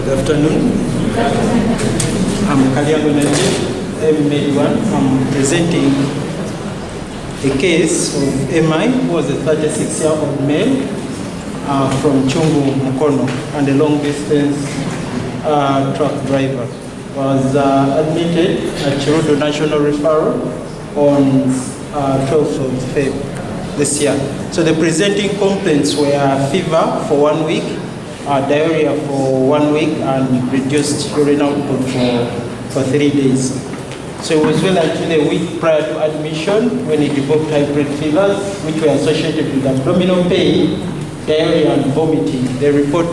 Good afternoon. I'm Kalyango Najib, M81. I'm presenting a case of MI, who was a 36-year-old male from Chungu, Mukono, and a long-distance truck driver. Was admitted at Chirudo National Referral on 12th of February this year. So the presenting complaints were fever for 1 week, diarrhea for 1 week, and reduced urine output for 3 days. So it was well until a week prior to admission when he developed hybrid fevers, which were associated with abdominal pain, diarrhea, and vomiting. The report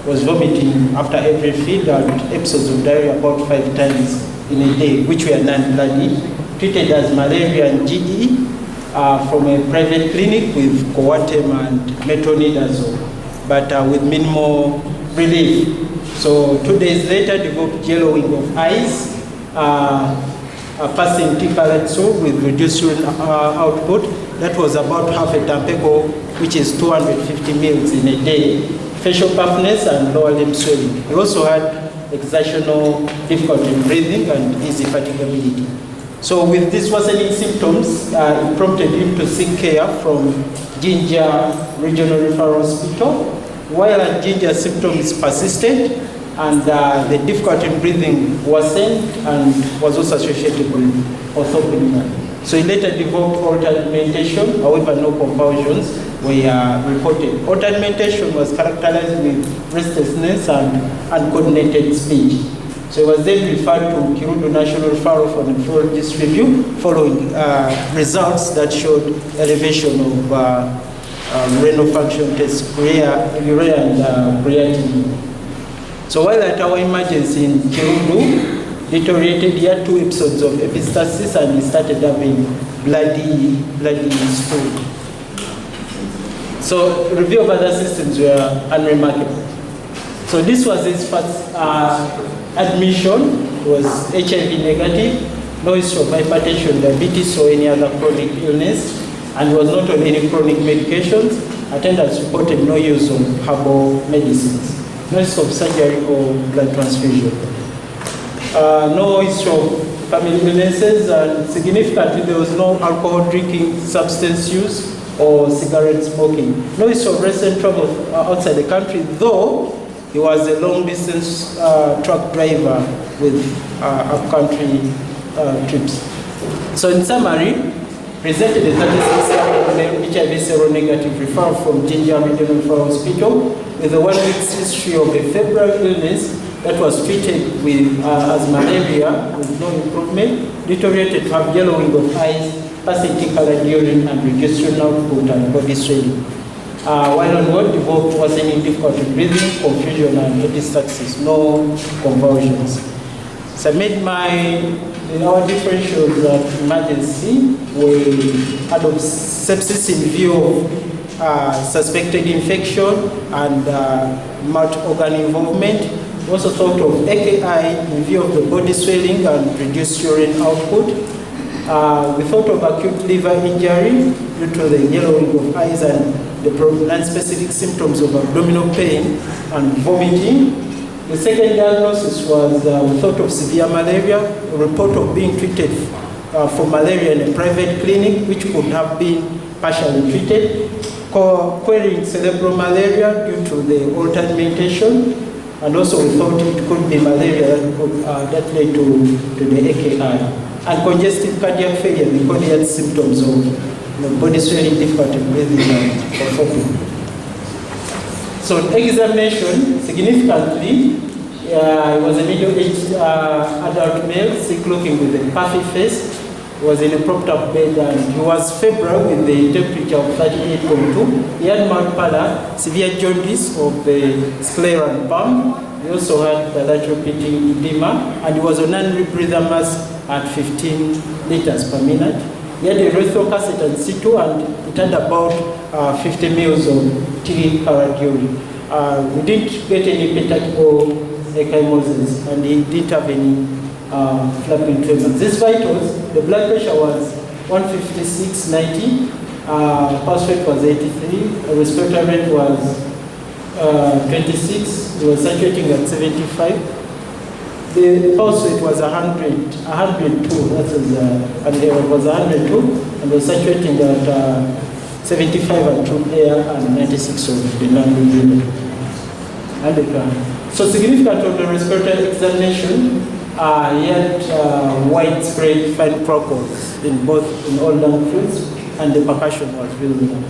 was vomiting after every feed and episodes of diarrhea about 5 times in a day, which were non-bloody, treated as malaria and GE from a private clinic with Coartem and metronidazole, but with minimal relief. So 2 days later, developed yellowing of eyes, passing T-current with reduced urine output. That was about half a tampeko, which is 250 mils in a day. Facial puffness and lower limb swelling. He also had exertional difficulty in breathing and easy fatigability. So with these worsening symptoms, it prompted him to seek care from Jinja Regional Referral Hospital. While at Jinja, symptoms persisted and the difficulty in breathing worsened and was also associated with orthopnea. So he later developed altered alimentation, however no convulsions were reported. Altered alimentation was characterized with restlessness and uncoordinated speech. So he was then referred to Chirudo National Referral for nephrologist review following results that showed elevation of renal function tests, urea and creatinine. So while at our emergency in Chirudo, deteriorated, he had 2 episodes of epistaxis and he started having bloody stool. So review of other systems were unremarkable. So this was his first admission. It was HIV negative, no history of hypertension, diabetes, or any other chronic illness, and was not on any chronic medications. Attendants reported no use of herbal medicines, no history of surgery or blood transfusion. No history of family illnesses, and significantly there was no alcohol drinking, substance use, or cigarette smoking. No history of recent travel outside the country, though he was a long-distance truck driver with up-country trips. So in summary, presented a 36-year-old HIV seronegative referral from Jinja Regional Referral Hospital with a 1 week history of a febrile illness that was treated with as malaria with no improvement, deteriorated to have yellowing of eyes, passing T-colored urine, and reduced urine output and body swelling. While on ward, developed worsening difficulty breathing, confusion, and epistaxis, no convulsions. Submit our differentials at emergency. We had of sepsis in view of suspected infection and multi-organ involvement. We also thought of AKI in view of the body swelling and reduced urine output. We thought of acute liver injury due to the yellowing of eyes and the non-specific symptoms of abdominal pain and vomiting. The second diagnosis was we thought of severe malaria, a report of being treated for malaria in a private clinic, which could have been partially treated, querying cerebral malaria due to the altered alimentation, and also we thought it could be malaria that led to the AKI, and congestive cardiac failure because he had symptoms of body swelling, difficulty breathing, and orthopnea. So examination, significantly, he was a middle-aged adult male, sick-looking with a puffy face. He was in a propped-up bed and he was febrile with a temperature of 38.2. He had mild pallor, severe jaundice of the sclera and palm. He also had bilateral pitting edema, and he was on non-rebreather mask at 15 liters per minute. He had a urethral catheter in situ, and it had about 50 mils of T-colored urine. We didn't get any pentatic or ecchymosis, and he didn't have any flapping tremors. These vitals, the blood pressure was 156/90, pulse rate was 83, respiratory rate was 26, he was saturating at 75. The pulse rate was 102, that is, and it was 102, and was saturating at 75 at room air and 96 of the non-urine. So significant of the respiratory examination, he had widespread fine procols in all lung fields, and the percussion was visible.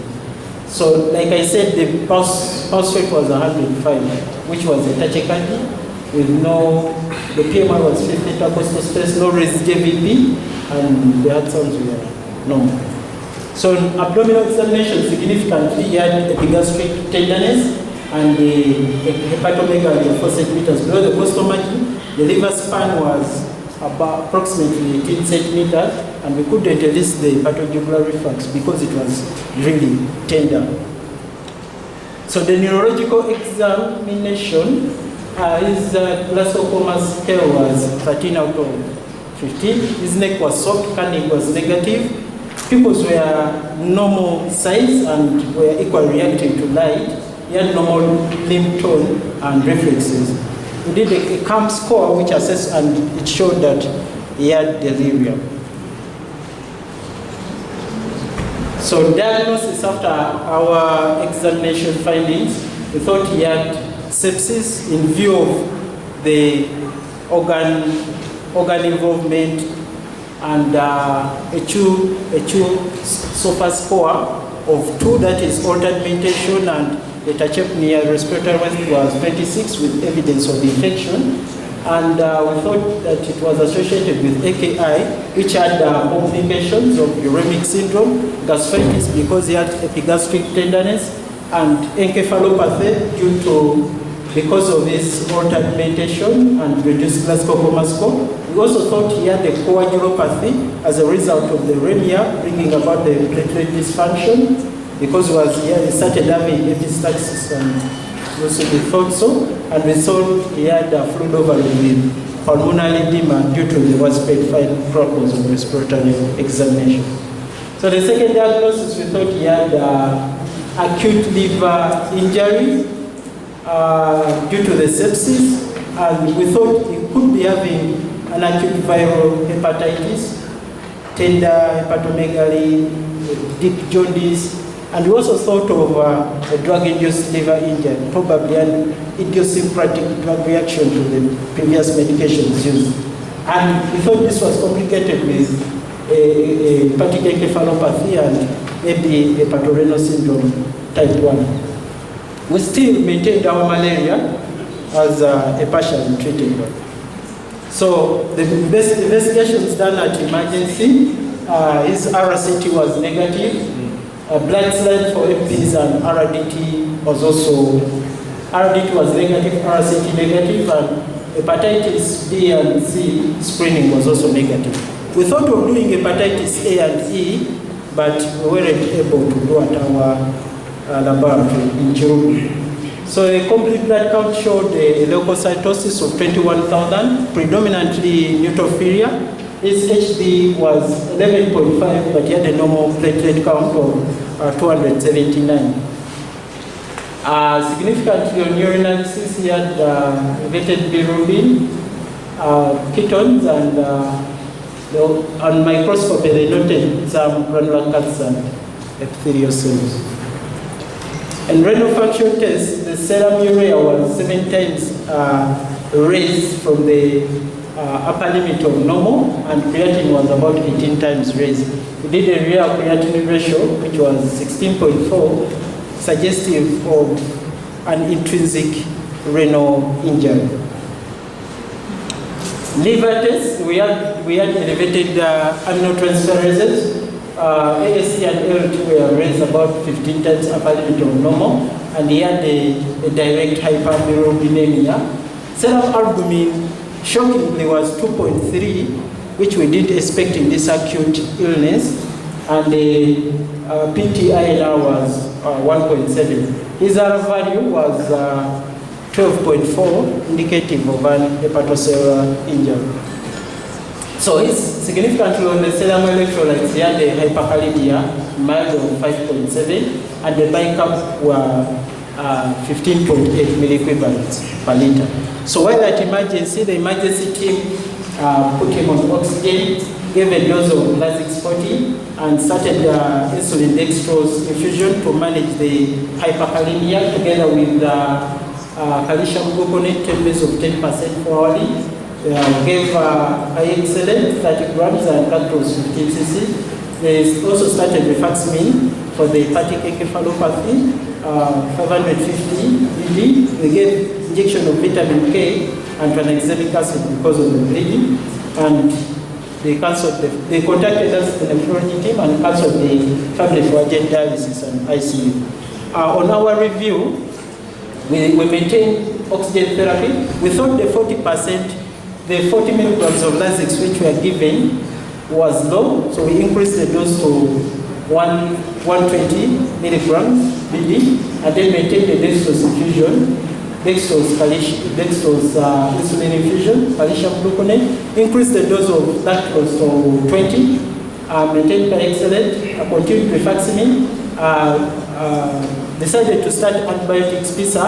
So, like I said, the pulse rate was 105, which was a tachycardia with the PMI was 50 intercostal space, no raised JVP, and the heart sounds were normal. So, in abdominal examination, significantly, he had epigastric tenderness and the hepatomegaly of 4 centimeters below the costal margin. The liver span was about approximately 18 centimeters, and we couldn't elicit the hepatojugular reflux because it was really tender. So the neurological examination, his Glasgow Coma scale was 13 out of 15. His neck was soft, Carnegie was negative. Pupils were normal size and were equally reacting to light. He had normal limb tone and reflexes. We did a CAM score which assessed, and it showed that he had delirium. So diagnosis after our examination findings, we thought he had sepsis in view of the organ involvement and a true SOFA score of 2, that is altered mentation, and the tachypnea respiratory rate was 26 with evidence of infection. And we thought that it was associated with AKI, which had complications of uremic syndrome, gastritis because he had epigastric tenderness, and encephalopathy because of his altered mentation and reduced Glasgow Coma score. We also thought he had a coagulopathy as a result of the remia, bringing about the platelet dysfunction, because he had started having epistaxis, and also we thought so. And we thought he had a fluid overload with pulmonary edema due to the widespread fine procols of respiratory examination. So the second diagnosis, we thought he had acute liver injury due to the sepsis, and we thought he could be having an acute viral hepatitis, tender hepatomegaly, deep jaundice, and we also thought of a drug-induced liver injury, probably an idiosyncratic drug reaction to the previous medications used. And we thought this was complicated with a hepatic encephalopathy and maybe hepatorenal syndrome type 1. We still maintained our malaria as a partially treated one. So the investigations done at emergency, his RCT was negative. Blood slide for MPs and RDT was also, RDT was negative, RCT negative, and hepatitis B and C screening was also negative. We thought of doing hepatitis A and E, but we weren't able to do at our laboratory in Chirubi. So a complete blood count showed a leukocytosis of 21,000, predominantly neutrophilia. His HB was 11.5, but he had a normal platelet count of 279. Significantly on urinalysis, he had elevated bilirubin, ketones, and on microscopy they noted some granular cuts and epithelial cells. In renal function test, the serum urea was 7 times raised from the upper limit of normal, and creatinine was about 18 times raised. We did a real creatinine ratio, which was 16.4, suggestive of an intrinsic renal injury. Liver tests, we had elevated aminotransferases. AST and ALT were raised about 15 times upper limit of normal, and he had a direct hyperbilirubinemia. Serum albumin, shockingly, was 2.3, which we didn't expect in this acute illness, and the PT-INR was 1.7. His R value was 12.4, indicative of an hepatocellular injury. So it's significantly on the serum electrolytes, he had a hyperkalemia, mild of 5.7, and the bicap were 15.8 milliequivalents per liter. So while at emergency, the emergency team put him on oxygen, gave a dose of Lasix 40, and started insulin dextrose infusion to manage the hyperkalemia together with calcium gluconate, 10 mils of 10% hourly. Gave excellent 30 grams and lactose 15 cc. They also started rifaximin for the hepatic encephalopathy, 550 mg. They gave injection of vitamin K and tranexamic acid because of the bleeding, and they contacted us, the nephrology team, and cancelled the family for urgent dialysis and ICU. On our review, we maintained oxygen therapy. We thought the 40%, the 40 milligrams of Lasix which were given was low, so we increased the dose to 120 milligrams BD, and then maintained the dextrose infusion, dextrose insulin infusion, calcium gluconate, increased the dose of lactose to 20, maintained by excellent, continued rifaximin, decided to start antibiotics PISA,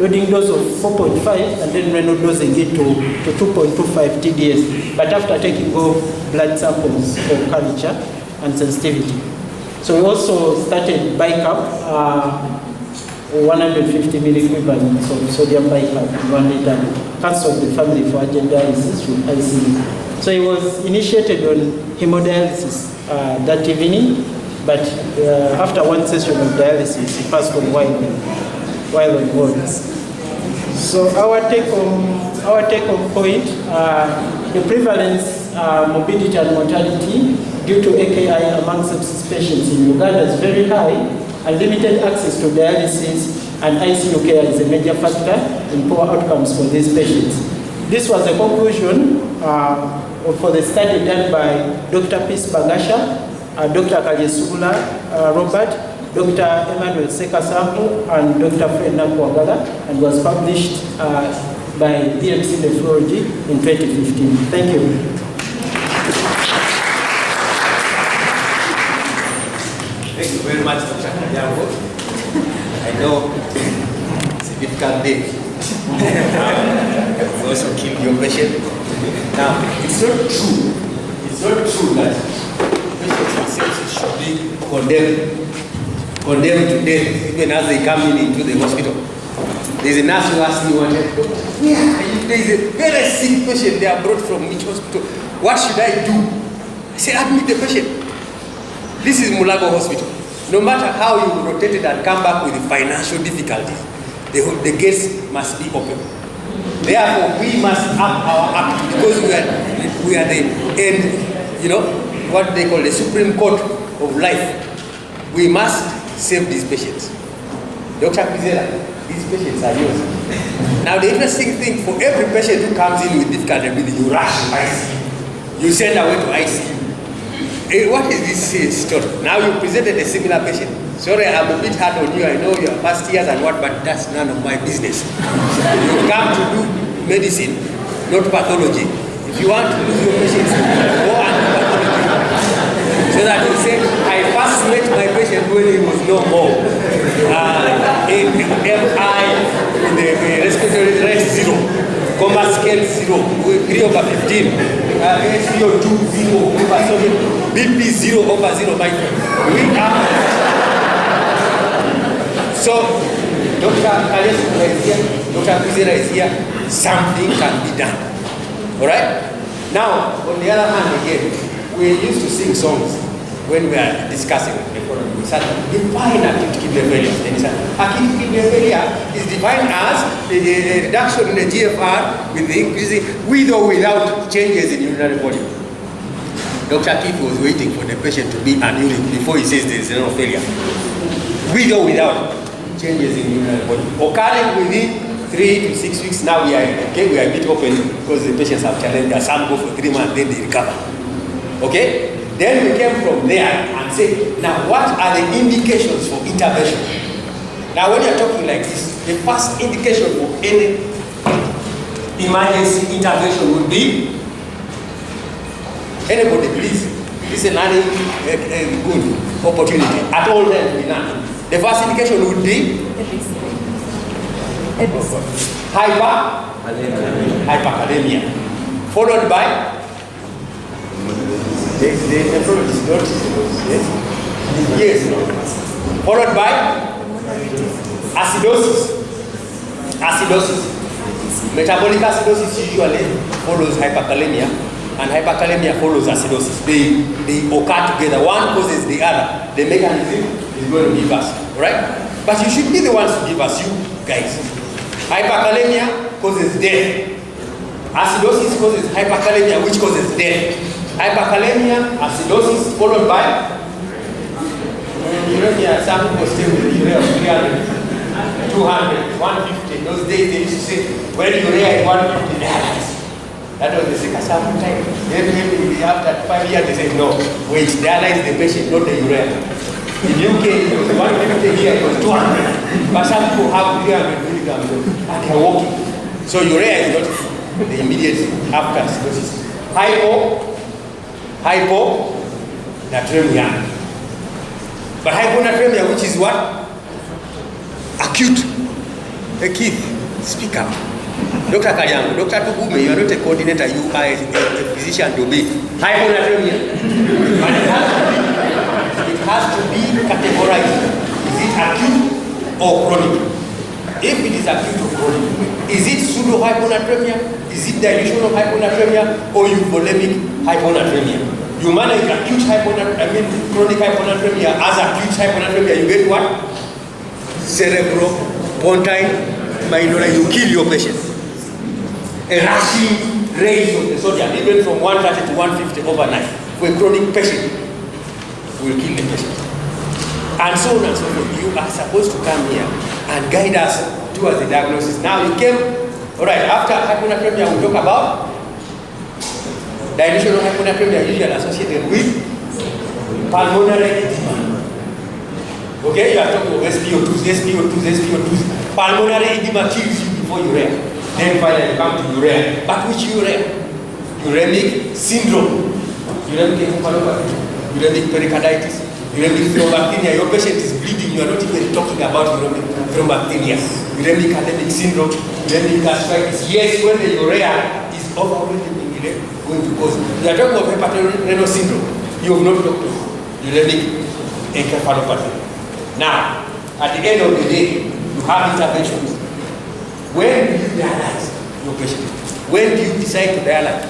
loading dose of 4.5, and then renal dose again to 2.25 TDS, but after taking off blood samples for culture and sensitivity. So we also started BiCAP, 150 milliequivalents of sodium BiCAP in 1 liter, cancelled the family for urgent dialysis with ICU. So he was initiated on hemodialysis that evening, but after one session of dialysis, he passed on while on wards. So our take-home point, the prevalence, morbidity and mortality due to AKI among sepsis patients in Uganda is very high, and limited access to dialysis and ICU care is a major factor in poor outcomes for these patients. This was a conclusion for the study done by Dr. Peace Bagasha, Dr. Kajesula Robert, Dr. Emmanuel Sekasampo, and Dr. Fred Nakwagala, and was published by DMC Nephrology in 2015. Thank you. Thank you very much, Dr. Kalyango. I know it's a difficult day. You also killed your patient. Now, it's not true that patients with sepsis should be condemned to death even as they come into the hospital. There's a nurse who asked me one day, there is a very sick patient they are brought from which hospital? What should I do? I said, admit the patient. This is Mulago Hospital. No matter how you rotated and come back with financial difficulties, the gates must be open. Therefore, we must up our act because we are the end, what they call the Supreme Court of life. We must save these patients. Dr. Kwizera, these patients are yours. Now, the interesting thing, for every patient who comes in with difficulty breathing, you rush to ICU. You send away to ICU. What is this story? Now you presented a similar patient. Sorry, I'm a bit hard on you. I know your first years and what, but that's none of my business. You come to do medicine, not pathology. If you want to lose your patients, go and do pathology. So that you say, I first met my patient when he was no more. MI with the respiratory rate 0, coma scale 0, 3/15, SpO2 0/7, BP 0/0 by we are. So, Dr. Kalyango is here, Dr. Kwizera is here, something can be done. Alright? Now, on the other hand again, we used to sing songs when we are discussing nephrology. We said, define acute kidney failure. Acute kidney failure is defined as the reduction in the GFR with the increasing, with or without changes in urinary volume. Dr. Keith was waiting for the patient to be anuric before he says there is renal failure. With or without changes in urinary volume. Occurring within 3 to 6 weeks, now we are a bit open because the patients have challenged. Some go for 3 months, then they recover. Okay? Then we came from there and said, now what are the indications for intervention? Now when you're talking like this, the first indication for any emergency intervention would be, anybody please, this is another good opportunity. At all times, the first indication would be hyperkalemia, followed by the nephrologist, yes, followed by acidosis. Metabolic acidosis usually follows hyperkalemia, and hyperkalemia follows acidosis. They occur together. One causes the other. The mechanism is going to give us, right? But you should be the ones to give us, you guys. Hyperkalemia causes death. Acidosis causes hyperkalemia, which causes death. Hyperkalemia, acidosis, followed by uremia. Some people stay with urea of 300, 200, 150. Those days they used to say, when urea is 150, dialyze. That was the sicker sample time. Then maybe after 5 years they say, no, wait, dialyze the patient, not the urea. In UK, it was 150, here it was 200. But some people have 300 milligrams and they're walking. So urea is not the immediate after acidosis. Hyponatremia. But hyponatremia, which is what? Acute. Keith, speak up. Dr. Kalyango, Dr. Tugume, you are not a coordinator, you are a physician to be. Hyponatremia. But it has to be categorized. Is it acute or chronic? If it is acute or chronic, is it pseudo-hyponatremia? Is it dilution of hyponatremia or euvolemic hyponatremia? You manage acute chronic hyponatremia as acute hyponatremia, you get what? Cerebropontine minor, you kill your patient. A rushing raise of the sodium, even from 130 to 150 overnight. For a chronic patient, will kill the patient. And so on and so forth. You are supposed to come here and guide us towards the diagnosis. Now you came, all right, after hyponatremia, we'll talk about dilution of hyponatremia, usually associated with pulmonary edema. Okay, you are talking about SpO2s. Pulmonary edema kills you before urea. Then finally you come to urea. But which urea? Uremic syndrome, uremic encephalopathy, uremic pericarditis, uremic thrombectomia. Your patient is bleeding, you are not even talking about uremic thrombectomia. Uremic anemic syndrome, uremic gastritis. Yes, when the urea is overwhelming, going to cause. You are talking of hepatorenal syndrome. You have not talked of uremic encephalopathy. Now, at the end of the day, you have interventions. When do you dialyze your patient? When do you decide to dialyze?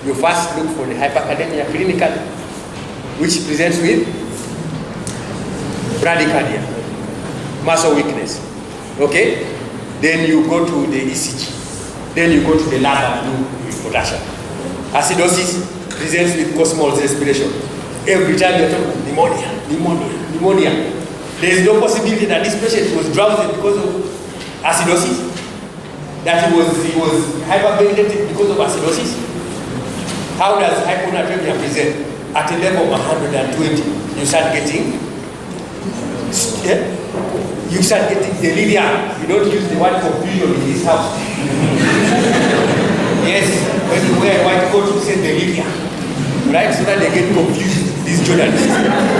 You first look for the hyperkalemia clinical, which presents with bradycardia, muscle weakness. Okay? Then you go to the ECG. Then you go to the lab and do potassium. Acidosis presents with Kussmaul's respiration. Every time you're talking pneumonia. There is no possibility that this patient was drowsy because of acidosis, that he was hyperventilated because of acidosis. How does hyponatremia present? At a level of 120, you start getting delirium. You don't use the word confusion in this house. Yes, when you wear a white coat, you say delirium, right? So that they get confused, these journalists.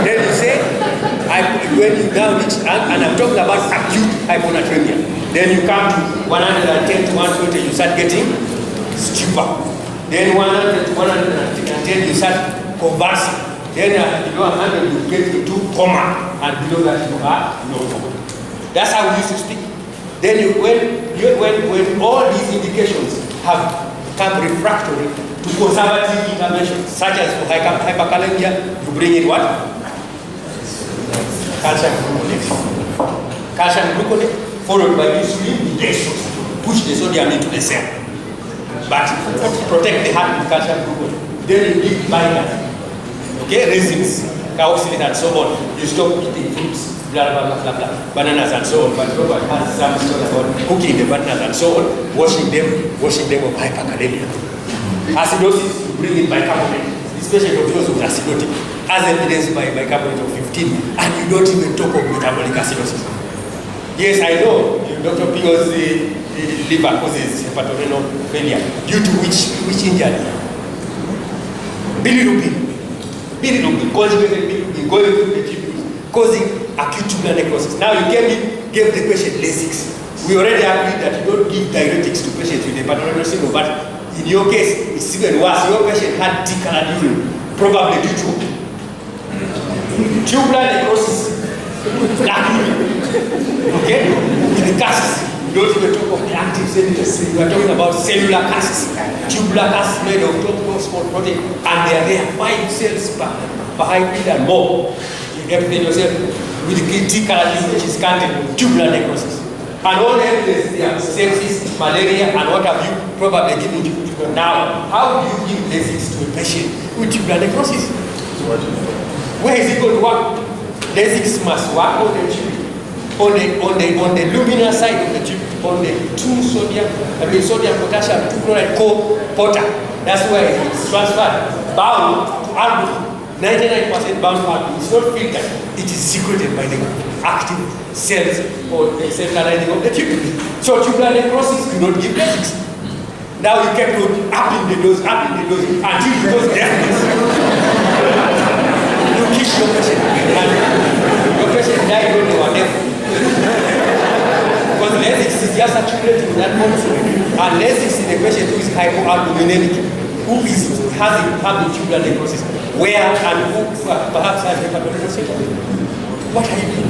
Then you say, when you now reach, and I'm talking about acute hyponatremia, then you come to 110 to 120, you start getting stupor. Then 100 to 110, you start convulsing. Then below 100, you get into coma, and below that, you are no coma. That's how we used to speak. Then when all these indications have become refractory to conservative interventions, such as for hyperkalemia, you bring in what? Calcium gluconate, followed by insulin injections, push the sodium into the cell. But protect the heart with calcium gluconate. Then you give binders, okay, resins, cowslips and so on. You stop eating fruits, blah, blah, blah, blah, blah, bananas and so on. But Robert has some story about cooking the bananas and so on, washing them of hyperkalemia. Acidosis, you bring in bicarbonate. This patient of yours was acidotic, as evidenced by bicarbonate of 15, and you don't even talk of metabolic acidosis. Yes, I know Dr. Pio's liver causes hepatorenal failure, due to which injury? Bilirubin, conjugated bilirubin going through the tubules, causing acute tubular necrosis. Now you gave the patient Lasix We already agreed that you don't give diuretics to patients with hepatorenal syndrome, but in your case, it's even worse. Your patient had decolored urine, probably due to tubular necrosis, black urine, okay? With the casts, we don't even talk of the active sediments. We are talking about cellular casts, tubular casts made of total small protein, and they are there 5 cells per hybrid and more. You everything yourself with the decolored urine, which is counted tubular necrosis. And all the evidence there, sepsis, malaria, and what have you probably given you. Now, how do you give Lasix to a patient with tubular necrosis? Where is it going to work? Lasix must work on the tube, on the luminal side of the tube, on the sodium potassium 2 chloride co-porter. That's where it's transferred, bound to albumin. 99% bound to albumin. It's not filtered. It is secreted by the active cells or the cellular lining of the tube. So tubular necrosis, do not give Lasix. Now you kept on upping the dose until it goes deafness. You keep your patient, and your patient died when they were deaf. Because Lasix is just accumulating that molecule. And Lasix is a patient who is hypoalbuminemic, who is having tubular necrosis, where and who perhaps has hepatorenal syndrome. What are you doing?